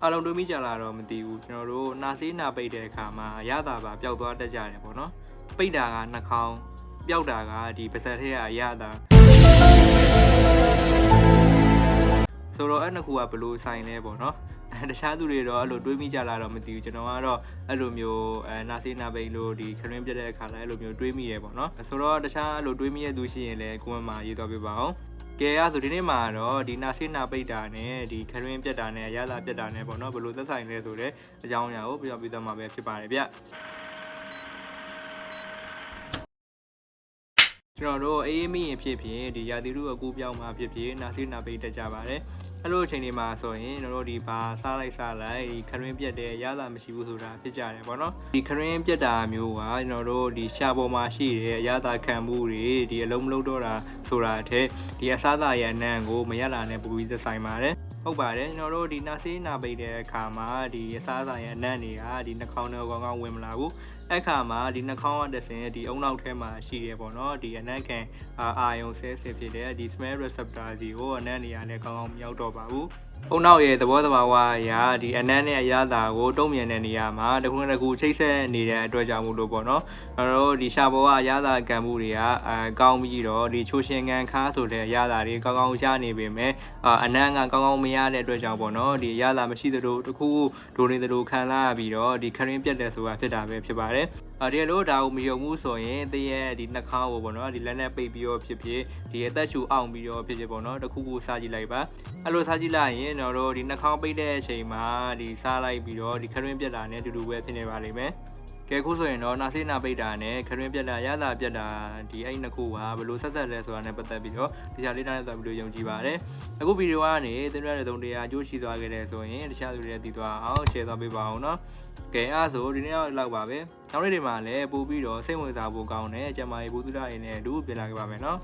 အားလုံးတွေးမိကြလားတော့မသိဘူးကျွန်တော်တို့နာဆေးနာပိတ်တဲ့အခါမှာရတာပါပျောက်သွားတတ်ကြတယ်ပေါ့နော်ပိတ်တာကနှာခေါင်းပျောက်တာကဒီပါးစပ်ထဲကအရတာဆိုတော့အဲ့နှစ်ခုကဘယ်လိုဆိုင်လဲပေါ့နော်တခြားသူတွေတော့အဲ့လိုတွေးမိကြလားတော့မသိဘူးကျွန်တော်ကတော့အဲ့လိုမျိုးနာဆေးနာပိတ်လို့ဒီခရင်းပြတဲ့အခါလည်းအဲ့လိုမျိုးတွေးမိရပေါ့နော်ဆိုတော့တခြားအဲ့လိုတွေးမိရသူရှိရင်လည်းကိုယ်မှရေးသွားပြပါအောင်ကဲအဲ့ဆိုဒီနေ့မှာတော့ဒီနာဆေးနာပိတ်တာနဲ့ဒီခရင်းပြတ်တာနဲ့ရတာပြတ်တာနဲ့ပေါ့နော်ဘယ်လိုသက်ဆိုင်လဲဆိုတဲ့အကြောင်းအရာကိုပြောပြသွားမှာပဲဖြစ်ပါတယ်ဗျကျွန်တော်တို့အေးမိရင်ဖြစ်ဖြစ်ဒီရာသီဥတုအကူပြောင်းမှာဖြစ်ဖြစ်နာဆေးနာပိတ်တက်ကြပါတယ်အဲ့လိုအချိန်တွေမှာဆိုရင်ကျွန်တော်တို့ဒီဘာစားလိုက်ဒီခရင်းပြတ်တဲ့ရတာမရှိဘူးဆိုတာဖြစ်ကြတယ်ပေါ့နော်ဒီခရင်းပြတ်တာမျိုးကကျွန်တော်တို့ဒီရှာပေါ်မှာရှိတဲ့ရတာခံမှုတွေဒီအလုံးမလုံးတော့တာဆိုတာအထက်ဒီအစားအသောက်ရဲ့အနံ့ကိုမရလာနဲ့ပူပြီးသက်ဆိုင်ပါတယ်ဟုတ်ပါတယ်ကျွန်တော်တို့ဒီနာဆေးနာပိတ်တဲ့အခါမှာဒီအစားအစာရဲ့အနံ့တွေကဒီနှာခေါင်းထဲကောင်းကောင်းဝင်မလာဘူးအဲ့ခါမှာဒီနှာခေါင်းကတဆင်ဒီအုံနောက်ထဲမှာရှိတယ်ပေါ့နော်ဒီအနံ့ခံအာယုံဆဲဆဲဖြစ်တဲ့ဒီ smell receptor စီကိုအနံ့နေရာနဲ့ကောင်းကောင်းမရောက်တော့ပါဘူးအုံနောက်ရဲ့သဘောတဘာဝအရာဒီအနံ့နဲ့အရသာကိုတုံ့ပြန်တဲ့နေရာမှာတစ်ခုနဲ့တစ်ခုချိတ်ဆက်နေတဲ့အတွက်ကြောင့်မို့လို့ပေါ့နော်ကျွန်တော်တို့ဒီရှာပေါ်ကအရသာကံမှုတွေကကောင်းပြီးတော့ဒီချိုရှင်ကန်ခါဆိုတဲ့အရသာတွေကောင်းကောင်းရနေပေမဲ့အနံ့ကကောင်းကောင်းမရတဲ့အတွက်ကြောင့်ပေါ့နော်ဒီအရသာမရှိသလိုတစ်ခုဒိုနေသလိုခံစားရပြီးတော့ဒီခရင်းပြတ်တယ်ဆိုတာဖြစ်တာပဲဖြစ်ပါတယ်ဒီလိုဒါကိုမယုံဘူးဆိုရင်တည့်ရဲ့ဒီနှာခေါင်းကိုပေါ့နော်ဒီလက်နဲ့ပိတ်ပြီးတော့ဖြစ်ဖြစ်ဒီအသက်ရှူအောင်ပြီးတော့ဖြစ်ဖြစ်ပေါ့နော်တစ်ခုခုစားကြည့်လိုက်ပါအဲ့လိုစားကြည့်လိုက်ရင်ကျွန်တော်တို့ဒီနှာခေါင်းပိတ်တဲ့အချိန်မှာဒီစားလိုက်ပြီးတော့ဒီခရင်းပြတ်တာနဲ့တူတူပဲဖြစ်နေပါလိမ့်မယ်ကဲခုဆိုရင်တော့နာဆေးနာပိတ်တာနဲ့ခရင်းပြတ်တာရတာပြတ်တာဒီအဲ့နှစ်ခုကဘယ်လိုဆက်ဆက်လဲဆိုတာနဲ့ပတ်သက်ပြီးတော့တရားလေးတိုင်းသွားပြီးတော့ယုံကြည်ပါတယ်အခုဗီဒီယိုကနေသင်ရတဲ့သုံးတရားအကျိုးရှိသွားခဲ့တယ်ဆိုရင်တခြားသူတွေသိသွားအောင် share သွားပေးပါအောင်နော်ကဲအဲ့ဆိုဒီနေ့တော့ပါပဲနောက်နေ့တွေမှာလည်းပို့ပြီးတော့စိတ်ဝင်စားဖို့ကောင်းတဲ့အကြမ်းမာရေးဘုသူဒ္ဓရင်းနဲ့အတူပြန်လာခဲ့ပါမယ်နော်